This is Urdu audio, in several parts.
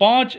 5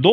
2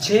6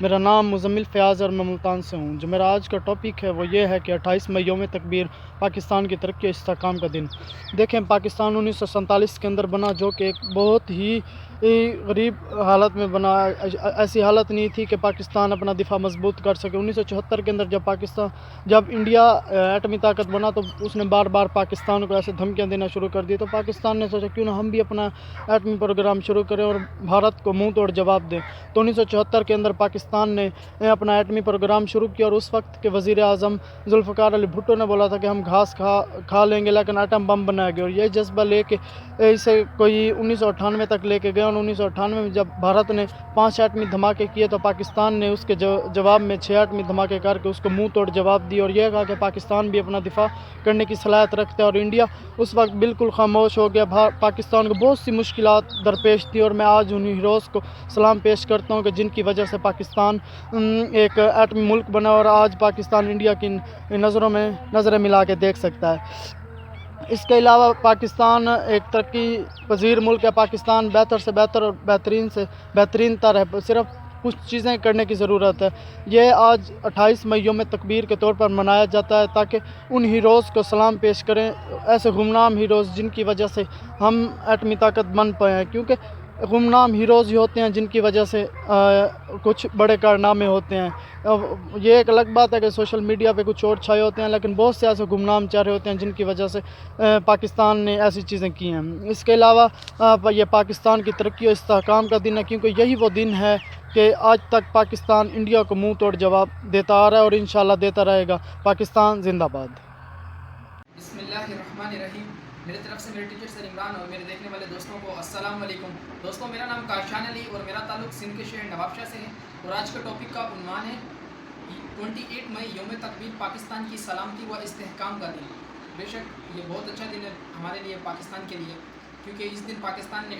میرا نام مزمل فیاض اور میں ملتان سے ہوں. جو میرا آج کا ٹاپک ہے وہ یہ ہے کہ 28 مئی یوم تکبیر پاکستان کی ترقی اور استحکام کا دن. دیکھیں پاکستان 1947 کے اندر بنا جو کہ ایک بہت ہی غریب حالت میں بنا. ایسی حالت نہیں تھی کہ پاکستان اپنا دفاع مضبوط کر سکے. 1974 کے اندر جب انڈیا ایٹمی طاقت بنا تو اس نے بار بار پاکستان کو ایسے دھمکیاں دینا شروع کر دی. تو پاکستان نے سوچا کیوں نہ ہم بھی اپنا ایٹمی پروگرام شروع کریں اور بھارت کو منہ توڑ جواب دیں. تو 1974 کے اندر پاکستان نے اپنا ایٹمی پروگرام شروع کیا اور اس وقت کے وزیر اعظم ذوالفقار علی بھٹو نے بولا تھا کہ ہم گھاس کھا لیں گے لیکن ایٹم بم بنائیں گے. اور یہ جذبہ لے کے اسے کوئی 1998 تک لے کے گئے. اور 1998 میں جب بھارت نے 5 ایٹمی دھماکے کیے تو پاکستان نے اس کے جواب میں 6 ایٹمی دھماکے کر کے اس کو منہ توڑ جواب دی اور یہ کہا کہ پاکستان بھی اپنا دفاع کرنے کی صلاحیت رکھتا ہے. اور انڈیا اس وقت بالکل خاموش ہو گیا. پاکستان کو بہت سی مشکلات درپیش تھی اور میں آج انہیں ہیروز کو سلام پیش کرتا ہوں کہ جن کی وجہ سے پاکستان ایک ایٹمی ملک بنا اور آج پاکستان انڈیا کی نظروں میں نظریں ملا کے دیکھ سکتا ہے. اس کے علاوہ پاکستان ایک ترقی پذیر ملک ہے. پاکستان بہتر سے بہتر اور بہترین سے بہترین تر ہے. صرف کچھ چیزیں کرنے کی ضرورت ہے. یہ آج 28 مئی یوم تکبیر کے طور پر منایا جاتا ہے تاکہ ان ہیروز کو سلام پیش کریں, ایسے گمنام ہیروز جن کی وجہ سے ہم ایٹمی طاقت بن پائے ہیں. کیونکہ گمنام ہیروز ہی ہوتے ہیں جن کی وجہ سے کچھ بڑے کارنامے ہوتے ہیں. یہ ایک الگ بات ہے کہ سوشل میڈیا پہ کچھ اور چھائے ہوتے ہیں لیکن بہت سے ایسے گمنام چہرے ہوتے ہیں جن کی وجہ سے پاکستان نے ایسی چیزیں کی ہیں. اس کے علاوہ یہ پاکستان کی ترقی اور استحکام کا دن ہے کیونکہ یہی وہ دن ہے کہ آج تک پاکستان انڈیا کو منہ توڑ جواب دیتا آ رہا ہے اور انشاءاللہ دیتا رہے گا. پاکستان زندہ باد. بسم اللہ الرحمن الرحیم. میری طرف سے میرے ٹیچر سر عمران اور میرے دیکھنے والے دوستوں کو السلام علیکم. دوستوں میرا نام کاشان علی اور میرا تعلق سندھ کے شہر نوابشاہ سے ہے. اور آج کا ٹاپک کا عنوان ہے 28 مئی یوم تکبیر پاکستان کی سلامتی و استحکام کا دن. بے شک یہ بہت اچھا دن ہے ہمارے لیے, پاکستان کے لیے, کیونکہ اس دن پاکستان نے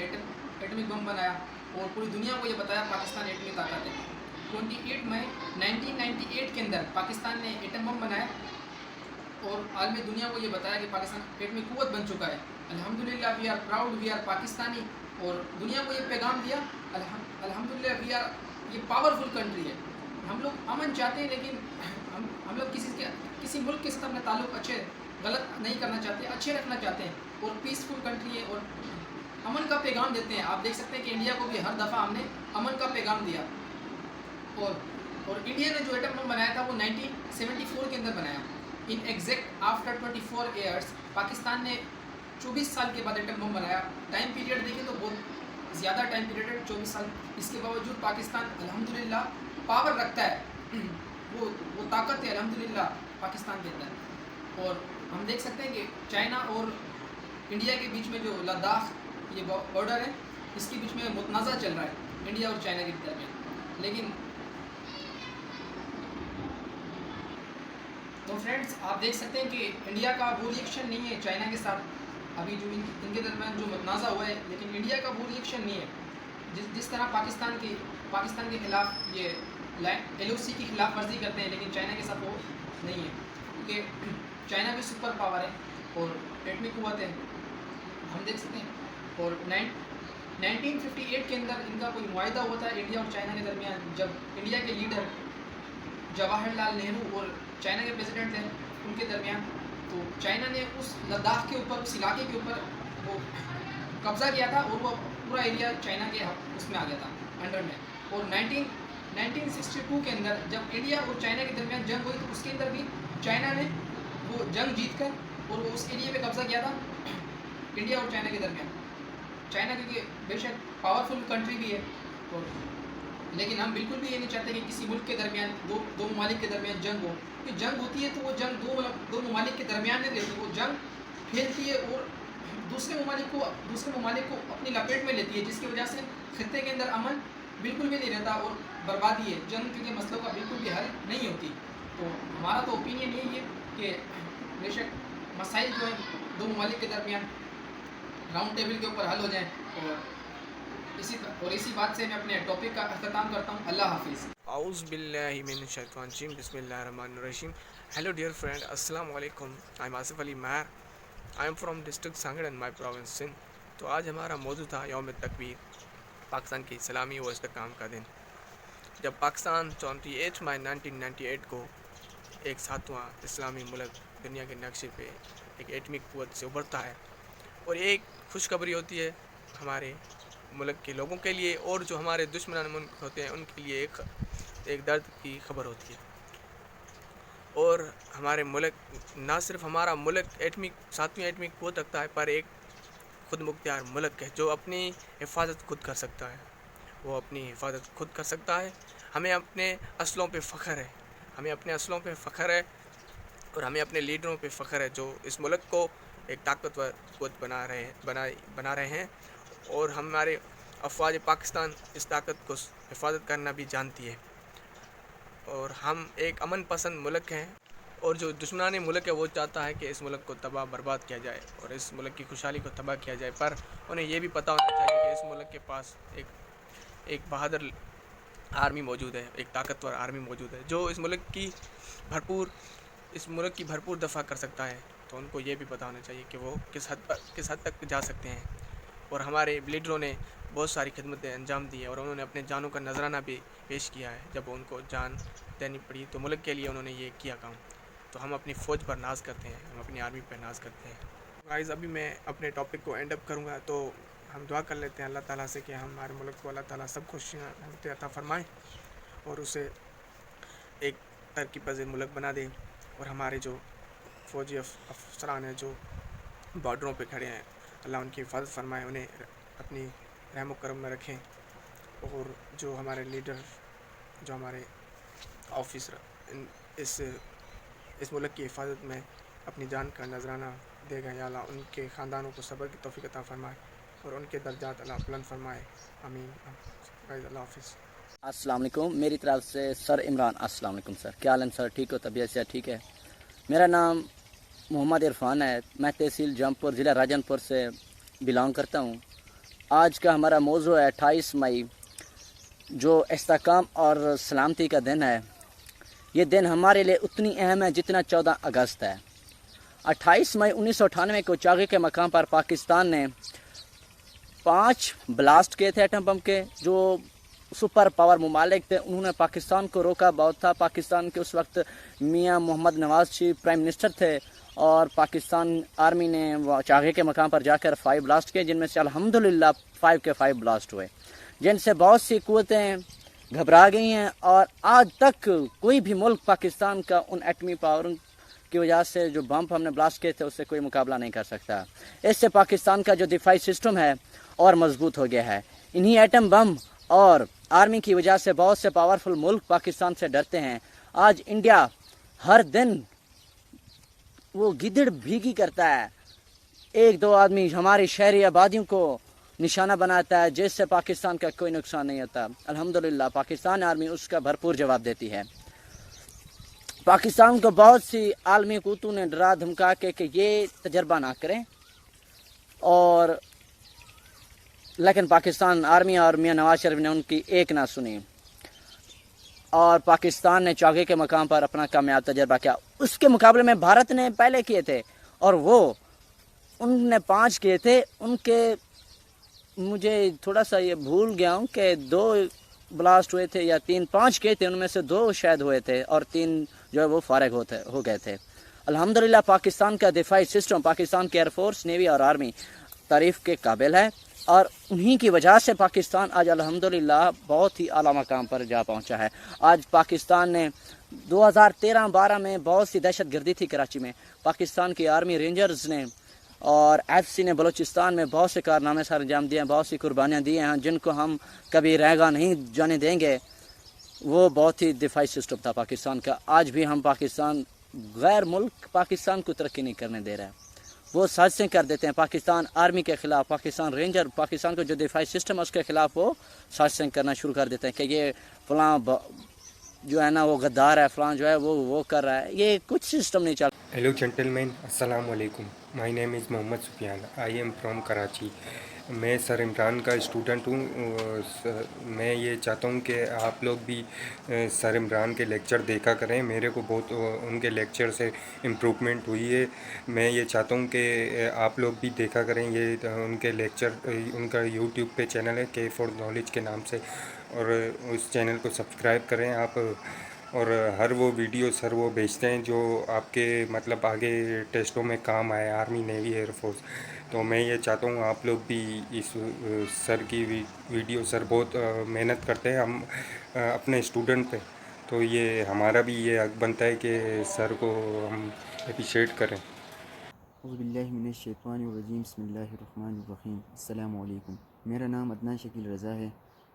ایٹمی بم بنایا اور پوری دنیا کو یہ بتایا پاکستان ایٹمی طاقت ہے. 28 مئی 1998 کے اندر پاکستان نے ایٹم بم بنایا اور عالمی دنیا کو یہ بتایا کہ پاکستان ایٹمی قوت بن چکا ہے. الحمدللہ we are proud, we are Pakistani. اور دنیا کو یہ پیغام دیا الحمدللہ وی آر, یہ پاورفل کنٹری ہے. ہم لوگ امن چاہتے ہیں لیکن ہم لوگ کسی ملک کے ساتھ اپنے تعلق غلط نہیں کرنا چاہتے, اچھے رکھنا چاہتے ہیں. اور پیسفل کنٹری ہے اور امن کا پیغام دیتے ہیں. آپ دیکھ سکتے ہیں کہ انڈیا کو بھی ہر دفعہ ہم نے امن کا پیغام دیا. اور انڈیا نے جو ایٹم بم بنایا تھا وہ 1974 کے اندر بنایا. ان ایگزیکٹ آفٹر 24 ایئرس پاکستان نے 24 سال کے بعد ایٹم بم بنایا. ٹائم پیریڈ دیکھیں تو بہت زیادہ ٹائم پیریڈ ہے, 24 سال. اس کے باوجود پاکستان الحمدللہ پاور رکھتا ہے, وہ طاقت ہے الحمدللہ پاکستان کے اندر. اور ہم دیکھ سکتے ہیں کہ چائنا اور انڈیا کے بیچ میں جو لداخ یہ بارڈر ہے اس کے بیچ میں متنازع چل رہا ہے انڈیا اور چائنا کے درمیان. لیکن تو فرینڈز آپ دیکھ سکتے ہیں کہ انڈیا کا وہ ریئیکشن نہیں ہے چائنا کے ساتھ ابھی جو ان کے درمیان جو متنازع ہوا ہے, لیکن انڈیا کا وہ ریئیکشن نہیں ہے جس طرح پاکستان کے خلاف یہ LOC کی خلاف ورزی کرتے ہیں, لیکن چائنا کے ساتھ وہ نہیں ہے کیونکہ چائنا بھی سپر پاور ہے اور ایٹمی قوت ہے, ہم دیکھ سکتے ہیں. اور 1958 کے اندر ان کا کوئی معاہدہ ہوا تھا انڈیا اور چائنا کے درمیان, جب انڈیا کے لیڈر جواہر لال نہرو اور چائنا کے پریزیڈنٹ تھے ان کے درمیان. تو چائنا نے اس لداخ کے اوپر, اس علاقے کے اوپر وہ قبضہ کیا تھا اور وہ پورا ایریا چائنا کے اس میں آ گیا تھا انڈر میں. اور 1962 کے اندر جب انڈیا اور چائنا کے درمیان جنگ ہوئی تو اس کے اندر بھی چائنا نے وہ جنگ جیت کر اور وہ اس ایریا پہ قبضہ کیا تھا انڈیا اور چائنا کے درمیان. چائنا کیونکہ بے شک پاورفل کنٹری بھی ہے, لیکن ہم بالکل بھی یہ نہیں چاہتے کہ کسی ملک کے درمیان دو ممالک کے درمیان جنگ ہو. کیونکہ جنگ ہوتی ہے تو وہ جنگ دو ممالک کے درمیان نہیں رہتی, وہ جنگ پھیلتی ہے اور دوسرے ممالک کو اپنی لپیٹ میں لیتی ہے, جس کی وجہ سے خطے کے اندر امن بالکل بھی نہیں رہتا اور بربادی ہے. جنگ کیونکہ مسئلوں کا بالکل بھی حل نہیں ہوتی. تو ہمارا تو اوپینین یہی ہے کہ بے شک مسائل جو ہیں دو ممالک کے درمیان راؤنڈ ٹیبل کے اوپر حل ہو جائیں. اور اسی بات سے میں اپنے ٹاپک کا اختتام کرتا ہوں. اللہ حافظ. اعوذ باللہ من الشیطان الرجیم. بسم اللہ الرحمن الرحیم. ہیلو ڈیئر فرینڈ, السلام علیکم. I am Asif Ali Mehr. I am from district Sanghar and my province Sindh. تو آج ہمارا موضوع تھا یوم تکبیر, پاکستان کی سلامی و استحکام کا دن. جب پاکستان 28 مئی 1998 کو ایک ساتواں اسلامی ملک دنیا کے نقشے پہ ایک ایٹمی قوت سے ابھرتا ہے، اور یہ ایک خوشخبری ہوتی ہے ہمارے ملک کے لوگوں کے لیے، اور جو ہمارے دشمنان ملک ہوتے ہیں ان کے لیے ایک درد کی خبر ہوتی ہے۔ اور ہمارے ملک، نہ صرف ہمارا ملک ساتویں ایٹمی قوت رکھتا ہے، پر ایک خود مختار ملک ہے جو اپنی حفاظت خود کر سکتا ہے، وہ اپنی حفاظت خود کر سکتا ہے۔ ہمیں اپنے اسلحوں پہ فخر ہے، اور ہمیں اپنے لیڈروں پہ فخر ہے جو اس ملک کو ایک طاقتور قوت بنا رہے ہیں، اور ہمارے افواج پاکستان اس طاقت کو حفاظت کرنا بھی جانتی ہے، اور ہم ایک امن پسند ملک ہیں، اور جو دشمنانی ملک ہے وہ چاہتا ہے کہ اس ملک کو تباہ برباد کیا جائے اور اس ملک کی خوشحالی کو تباہ کیا جائے، پر انہیں یہ بھی پتہ ہونا چاہیے کہ اس ملک کے پاس ایک بہادر آرمی موجود ہے، ایک طاقتور آرمی موجود ہے جو اس ملک کی بھرپور دفاع کر سکتا ہے۔ تو ان کو یہ بھی پتہ ہونا چاہیے کہ وہ کس حد تک جا سکتے ہیں، اور ہمارے لیڈروں نے بہت ساری خدمتیں انجام دی ہیں، اور انہوں نے اپنے جانوں کا نذرانہ بھی پیش کیا ہے۔ جب ان کو جان دینی پڑی تو ملک کے لیے انہوں نے یہ کیا کام، تو ہم اپنی فوج پر ناز کرتے ہیں، ہم اپنی آرمی پر ناز کرتے ہیں۔ گائز، ابھی میں اپنے ٹاپک کو اینڈ اپ کروں گا، تو ہم دعا کر لیتے ہیں اللہ تعالیٰ سے کہ ہمارے ملک کو اللہ تعالیٰ سب خوشیاں عطا فرمائے اور اسے ایک ترقی پذیر ملک بنا دے، اور ہمارے جو فوجی افسران ہیں جو بارڈروں پہ کھڑے ہیں، اللہ ان کی حفاظت فرمائے، انہیں اپنی رحم و کرم میں رکھیں، اور جو ہمارے لیڈر، جو ہمارے آفیسر اس ملک کی حفاظت میں اپنی جان کا نذرانہ دے گا، یا اللہ ان کے خاندانوں کو صبر کی توفیق عطا فرمائے اور ان کے درجات اللہ بلند فرمائے، آمین۔ اللہ حافظ۔ السلام علیکم، میری طرف سے سر عمران۔ السلام علیکم سر، کیا حال ہے سر؟ ٹھیک ہو؟ طبیعت سے ٹھیک ہے؟ میرا نام محمد عرفان ہے، میں تحصیل جمپور ضلع راجن پور سے بلانگ کرتا ہوں۔ آج کا ہمارا موضوع ہے 28 مئی، جو استحکام اور سلامتی کا دن ہے۔ یہ دن ہمارے لیے اتنی اہم ہے جتنا 14 اگست ہے۔ 28 مئی 1998 کو چاغے کے مقام پر پاکستان نے 5 بلاسٹ کیے تھے ایٹم بم کے، جو سپر پاور ممالک تھے انہوں نے پاکستان کو روکا بہت تھا۔ پاکستان کے اس وقت میاں محمد نواز شریف پرائم منسٹر تھے، اور پاکستان آرمی نے چاغے کے مقام پر جا کر 5 بلاسٹ کیے، جن میں سے الحمدللہ 5 کے 5 بلاسٹ ہوئے، جن سے بہت سی قوتیں گھبرا گئی ہیں، اور آج تک کوئی بھی ملک پاکستان کا ان ایٹمی پاور کی وجہ سے جو بم ہم نے بلاسٹ کیے تھے اس سے کوئی مقابلہ نہیں کر سکتا۔ اس سے پاکستان کا جو دفاعی سسٹم ہے اور مضبوط ہو گیا ہے۔ انہی ایٹم بم اور آرمی کی وجہ سے بہت سے پاورفل ملک پاکستان سے ڈرتے ہیں۔ آج انڈیا ہر دن وہ گدڑ بھیگی کرتا ہے، 1-2 آدمی ہماری شہری آبادیوں کو نشانہ بناتا ہے، جس سے پاکستان کا کوئی نقصان نہیں ہوتا۔ الحمدللہ پاکستان آرمی اس کا بھرپور جواب دیتی ہے۔ پاکستان کو بہت سی عالمی قوتوں نے ڈرا دھمکا کے کہ یہ تجربہ نہ کریں، اور لیکن پاکستان آرمی اور میاں نواز شریف نے ان کی ایک نہ سنی، اور پاکستان نے چاغے کے مقام پر اپنا کامیاب تجربہ کیا۔ اس کے مقابلے میں بھارت نے پہلے کیے تھے، اور ان نے 5 کیے تھے۔ ان کے مجھے تھوڑا سا یہ بھول گیا ہوں کہ 2 بلاسٹ ہوئے تھے یا 3، 5 کیے تھے، ان میں سے 2 شاید ہوئے تھے، اور 3 جو ہے وہ فارغ ہو گئے تھے۔ الحمدللہ پاکستان کا دفاعی سسٹم، پاکستان کی ایئر فورس، نیوی اور آرمی تعریف کے قابل ہے، اور انہی کی وجہ سے پاکستان آج الحمدللہ بہت ہی اعلیٰ مقام پر جا پہنچا ہے۔ آج پاکستان نے 2013-12 میں بہت سی دہشت گردی تھی کراچی میں، پاکستان کی آرمی رینجرز نے اور ایف سی نے بلوچستان میں بہت سے کارنامے سر انجام دیے ہیں، بہت سی قربانیاں دی ہیں، جن کو ہم کبھی رہگا نہیں جانے دیں گے۔ وہ بہت ہی دفاعی سسٹم تھا پاکستان کا۔ آج بھی ہم غیر ملک پاکستان کو ترقی نہیں کرنے دے رہے ہیں، وہ سازشیں کر دیتے ہیں پاکستان آرمی کے خلاف، پاکستان رینجر، پاکستان کو جو دفاعی سسٹم ہے اس کے خلاف وہ سازشیں کرنا شروع کر دیتے ہیں کہ یہ فلاں جو ہے نا وہ غدار ہے، فلاں جو ہے وہ کر رہا ہے۔ یہ کچھ سسٹم نہیں چل۔ ہیلو جنٹلمین، السلام علیکم۔ مائی نیم از محمد سفیان، آئی ایم فرام کراچی۔ میں سر عمران کا اسٹوڈنٹ ہوں۔ میں یہ چاہتا ہوں کہ آپ لوگ بھی سر عمران کے لیکچر دیکھا کریں، میرے کو بہت ان کے لیکچر سے امپروومنٹ ہوئی ہے۔ میں یہ چاہتا ہوں کہ آپ لوگ بھی دیکھا کریں یہ ان کے لیکچر۔ ان کا یوٹیوب پہ چینل ہے کے فار نالج کے نام سے، اور اس چینل کو سبسکرائب کریں آپ، اور ہر وہ ویڈیو سر وہ بھیجتے ہیں جو آپ کے مطلب آگے ٹیسٹوں میں کام آئے، آرمی، نیوی، ایئر فورس. تو میں یہ چاہتا ہوں آپ لوگ بھی اس سر کی ویڈیو، سر بہت محنت کرتے ہیں ہم اپنے اسٹوڈنٹ پہ، تو یہ ہمارا بھی یہ حق بنتا ہے کہ سر کو ہم اپریشیٹ کریں. اعوذ باللہ من الشیطان الرجیم، بسم اللہ الرحمن الرحیم. السلام علیکم. میرا نام عدنان شکیل رضا ہے،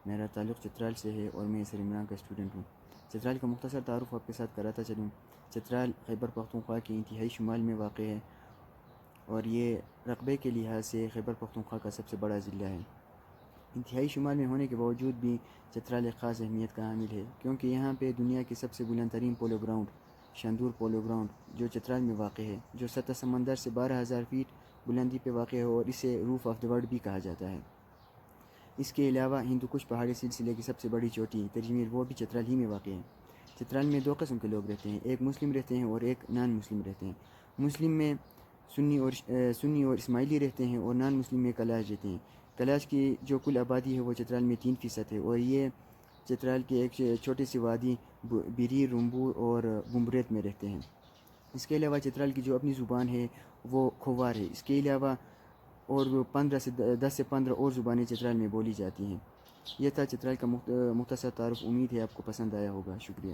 میرا تعلق چترال سے ہے اور میں سر عمران کا اسٹوڈنٹ ہوں. چترال کا مختصر تعارف آپ کے ساتھ کراتا چلوں. چترال خیبر پختونخوا کے انتہائی شمال میں واقع ہے اور یہ رقبے کے لحاظ سے خیبر پختونخوا کا سب سے بڑا ضلع ہے. انتہائی شمال میں ہونے کے باوجود بھی چترال ایک خاص اہمیت کا حامل ہے، کیونکہ یہاں پہ دنیا کے سب سے بلند ترین polo ground Shandur polo ground جو چترال میں واقع ہے، جو سطح سمندر سے 12,000 فیٹ بلندی پہ واقع ہے اور اسے روف آف دی ورلڈ بھی کہا جاتا ہے. اس کے علاوہ ہندو کش پہاڑی سلسلے کی سب سے بڑی چوٹی ترجمیر وہ بھی چترال ہی میں واقع ہے. چترال میں 2 قسم کے لوگ رہتے ہیں، ایک مسلم رہتے ہیں اور ایک نان مسلم رہتے ہیں. مسلم میں سنی اور اسماعیلی رہتے ہیں اور نان مسلم میں کلاش رہتے ہیں. کلاش کی جو کل آبادی ہے وہ چترال میں 3% ہے اور یہ چترال کے ایک چھوٹی سی وادی بیری، رمبو اور بمبریت میں رہتے ہیں. اس کے علاوہ چترال کی جو اپنی زبان ہے وہ کھوار ہے. اس کے علاوہ اور 10 سے 15 اور زبانیں چترال میں بولی جاتی ہیں. یہ تھا چترال کا مختصر تعارف. امید ہے آپ کو پسند آیا ہوگا. شکریہ.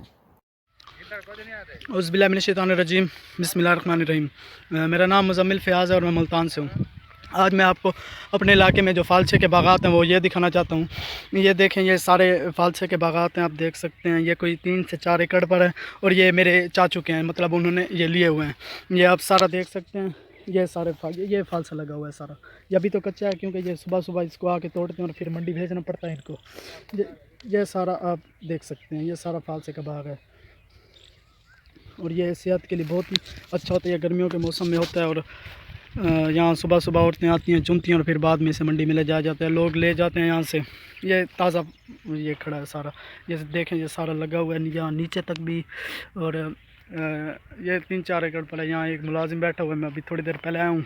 اعوذ باللہ من الشیطان الرجیم، بسم اللہ الرحمن الرحیم. میرا نام مزمل فیاض ہے اور میں ملتان سے ہوں. آج میں آپ کو اپنے علاقے میں جو فالچے کے باغات ہیں وہ یہ دکھانا چاہتا ہوں. یہ دیکھیں، یہ سارے فالچے کے باغات ہیں، آپ دیکھ سکتے ہیں. یہ کوئی 3 سے 4 ایکڑ پر ہے اور یہ میرے چاچو کے ہیں، مطلب انہوں نے یہ لیے ہوئے ہیں. یہ آپ سارا دیکھ سکتے ہیں. یہ سارے یہ فالسا لگا ہوا ہے سارا. یہ ابھی تو کچا ہے کیونکہ یہ صبح صبح اس کو آ کے توڑتے ہیں اور پھر منڈی بھیجنا پڑتا ہے ان کو. یہ سارا آپ دیکھ سکتے ہیں، یہ سارا فالسے کا باغ ہے اور یہ صحت کے لیے بہت ہی اچھا ہوتا ہے. یہ گرمیوں کے موسم میں ہوتا ہے اور یہاں صبح صبح عورتیں آتی ہیں، چنتی ہیں اور پھر بعد میں اسے منڈی میں لے جایا جاتا ہے. لوگ لے جاتے ہیں یہاں سے. یہ تازہ یہ کھڑا ہے سارا. یہ دیکھیں، یہ سارا لگا ہوا ہے یہاں نیچے تک بھی. اور یہ 3-4 ایکڑ پر ہے. یہاں ایک ملازم بیٹھا ہوا ہے، میں ابھی تھوڑی دیر پہلے آیا ہوں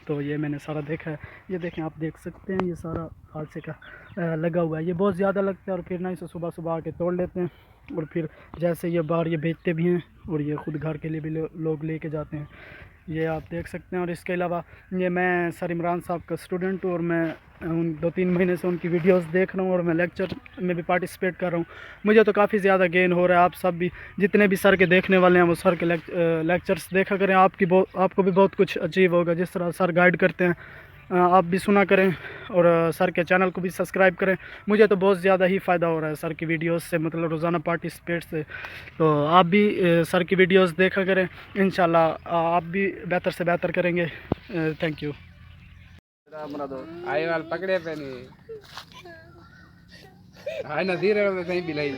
تو یہ میں نے سارا دیکھا ہے. یہ دیکھیں، آپ دیکھ سکتے ہیں، یہ سارا فالسے کا لگا ہوا ہے. یہ بہت زیادہ لگتا ہے اور پھر نہ اسے صبح صبح آ کے توڑ لیتے ہیں اور پھر جیسے یہ باہر یہ بیچتے بھی ہیں اور یہ خود گھر کے لیے بھی لوگ لے کے جاتے ہیں. یہ آپ دیکھ سکتے ہیں. اور اس کے علاوہ یہ میں سر عمران صاحب کا اسٹوڈنٹ ہوں اور میں 2-3 مہینے سے ان کی ویڈیوز دیکھ رہا ہوں اور میں لیکچر میں بھی پارٹیسپیٹ کر رہا ہوں. مجھے تو کافی زیادہ گین ہو رہا ہے. آپ سب بھی جتنے بھی سر کے دیکھنے والے ہیں وہ سر کے لیکچرز دیکھا کریں. آپ کو بھی بہت کچھ اچیو ہوگا جس طرح سر گائیڈ کرتے ہیں. آپ بھی سنا کریں اور سر کے چینل کو بھی سبسکرائب کریں. مجھے تو بہت زیادہ ہی فائدہ ہو رہا ہے سر کی ویڈیوز سے، مطلب روزانہ پارٹیسپیٹ سے. تو آپ بھی سر کی ویڈیوز دیکھا کریں. انشاءاللہ آپ بھی بہتر سے بہتر کریں گے. Thank you. آئی وال پکڑے پہ نہیں آئی نہ دھیرے صحیح بھی نہیں